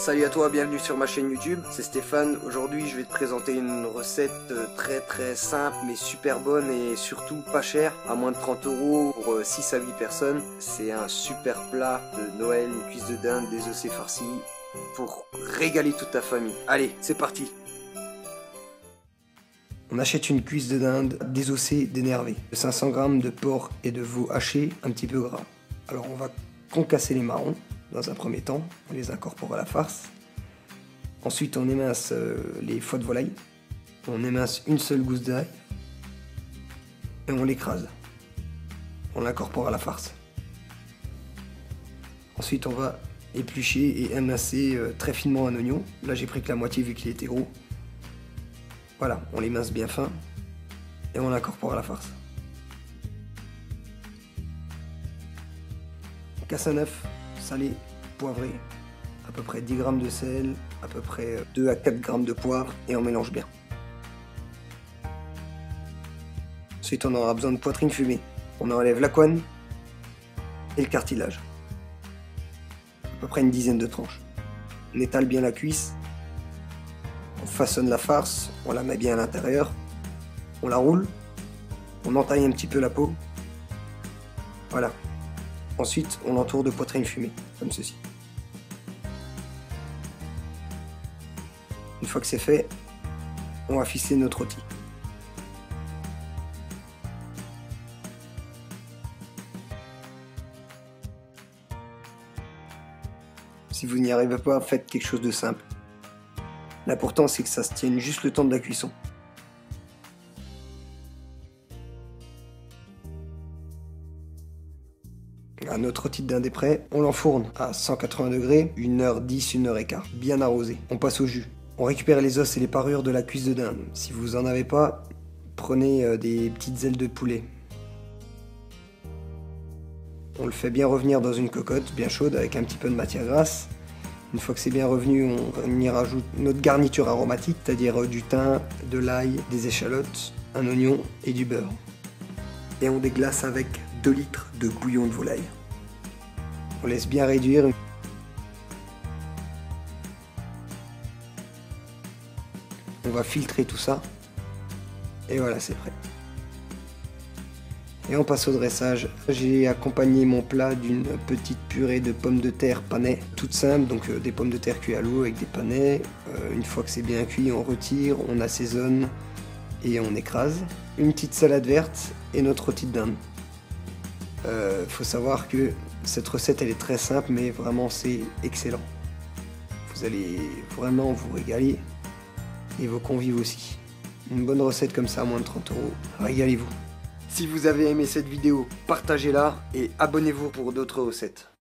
Salut à toi, bienvenue sur ma chaîne YouTube, c'est Stéphane. Aujourd'hui je vais te présenter une recette très simple mais super bonne et surtout pas chère, à moins de 30 € pour 6 à 8 personnes. C'est un super plat de Noël, une cuisse de dinde désossée farcie pour régaler toute ta famille. Allez, c'est parti. On achète une cuisse de dinde désossée, dénervée, 500 g de porc et de veau haché un petit peu gras. Alors on va concasser les marrons. Dans un premier temps, on les incorpore à la farce. Ensuite, on émince les foies de volaille. On émince une seule gousse d'ail. Et on l'écrase. On l'incorpore à la farce. Ensuite, on va éplucher et émincer très finement un oignon. Là, j'ai pris que la moitié vu qu'il était gros. Voilà, on l'émince bien fin. Et on l'incorpore à la farce. On casse un œuf. Salé, poivré, à peu près 10 g de sel, à peu près 2 à 4 g de poivre et on mélange bien. Ensuite on aura besoin de poitrine fumée. On enlève la couenne et le cartilage. À peu près une dizaine de tranches. On étale bien la cuisse, on façonne la farce, on la met bien à l'intérieur, on la roule, on entaille un petit peu la peau. Voilà. Ensuite, on l'entoure de poitrine fumée, comme ceci. Une fois que c'est fait, on va ficeler notre rôti. Si vous n'y arrivez pas, faites quelque chose de simple. L'important, c'est que ça se tienne juste le temps de la cuisson. Notre rôti de dinde est prêt, on l'enfourne à 180 degrés, 1h10, 1h15, bien arrosé. On passe au jus. On récupère les os et les parures de la cuisse de dinde. Si vous en avez pas, prenez des petites ailes de poulet. On le fait bien revenir dans une cocotte bien chaude avec un petit peu de matière grasse. Une fois que c'est bien revenu, on y rajoute notre garniture aromatique, c'est-à-dire du thym, de l'ail, des échalotes, un oignon et du beurre. Et on déglace avec 2 litres de bouillon de volaille. On laisse bien réduire. On va filtrer tout ça. Et voilà, c'est prêt. Et on passe au dressage. J'ai accompagné mon plat d'une petite purée de pommes de terre panais, toute simple, donc des pommes de terre cuites à l'eau avec des panais. Une fois que c'est bien cuit, on retire, on assaisonne et on écrase. Une petite salade verte et notre rôti de dinde. Faut savoir que cette recette elle est très simple mais vraiment c'est excellent. Vous allez vraiment vous régaler et vos convives aussi. Une bonne recette comme ça à moins de 30 €, régalez-vous. Si vous avez aimé cette vidéo, partagez-la et abonnez-vous pour d'autres recettes.